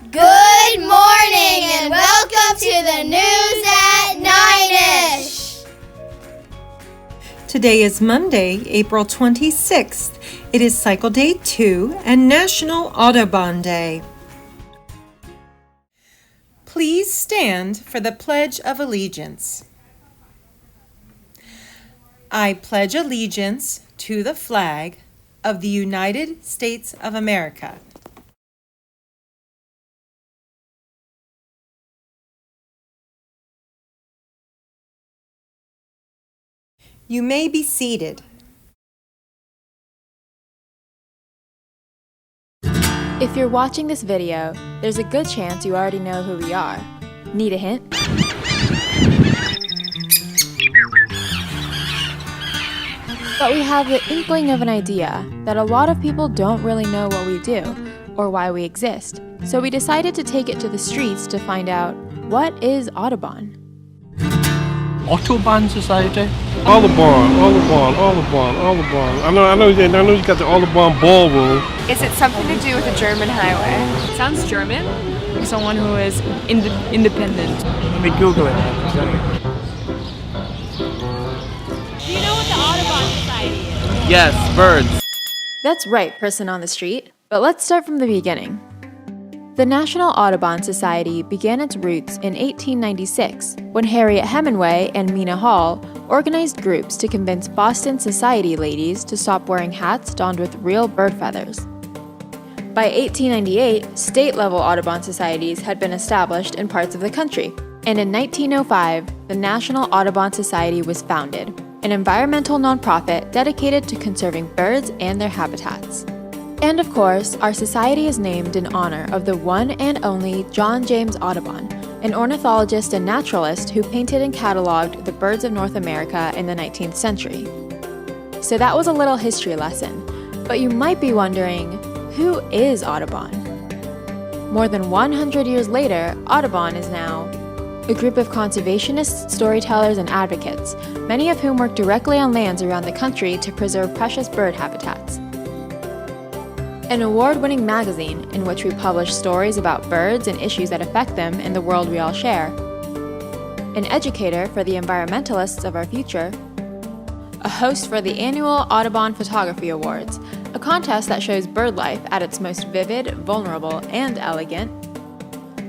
Good morning and welcome to the News at 9ish. Today is Monday, April 26th. It is Cycle Day 2 and National Audubon Day. Please stand for the Pledge of Allegiance. I pledge allegiance to the flag of the United States of America. You may be seated. If you're watching this video, there's a good chance you already know who we are. Need a hint? But we have the inkling of an idea that a lot of people don't really know what we do or why we exist. So we decided to take it to the streets to find out, what is Audubon? Audubon Society? Audubon. I know you got the Audubon ballroom. Is it something to do with a German highway? Sounds German. Someone who is independent. Let me Google it. Do you know what the Audubon Society is? Yes, birds. That's right, person on the street. But let's start from the beginning. The National Audubon Society began its roots in 1896 when Harriet Hemingway and Mina Hall organized groups to convince Boston society ladies to stop wearing hats donned with real bird feathers. By 1898, state-level Audubon societies had been established in parts of the country, and in 1905, the National Audubon Society was founded, an environmental nonprofit dedicated to conserving birds and their habitats. And of course, our society is named in honor of the one and only John James Audubon, an ornithologist and naturalist who painted and cataloged the birds of North America in the 19th century. So that was a little history lesson, but you might be wondering, who is Audubon? More than 100 years later, Audubon is now a group of conservationists, storytellers, and advocates, many of whom work directly on lands around the country to preserve precious bird habitats. An award-winning magazine in which we publish stories about birds and issues that affect them in the world we all share. An educator for the environmentalists of our future. A host for the annual Audubon Photography Awards, a contest that shows bird life at its most vivid, vulnerable, and elegant.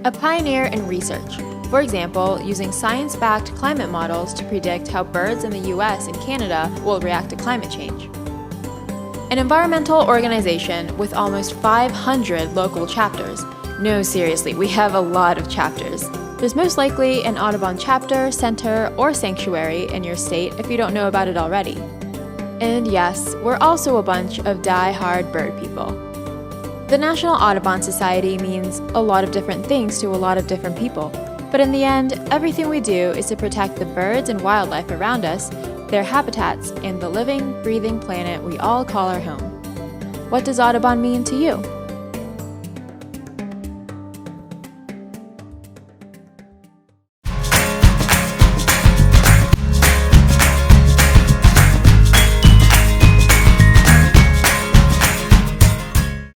A pioneer in research, for example, using science-backed climate models to predict how birds in the US and Canada will react to climate change. An environmental organization with almost 500 local chapters. No, seriously, we have a lot of chapters. There's most likely an Audubon chapter, center, or sanctuary in your state if you don't know about it already. And yes, we're also a bunch of die-hard bird people. The National Audubon Society means a lot of different things to a lot of different people. But in the end, everything we do is to protect the birds and wildlife around us, their habitats, and the living, breathing planet we all call our home. What does Audubon mean to you?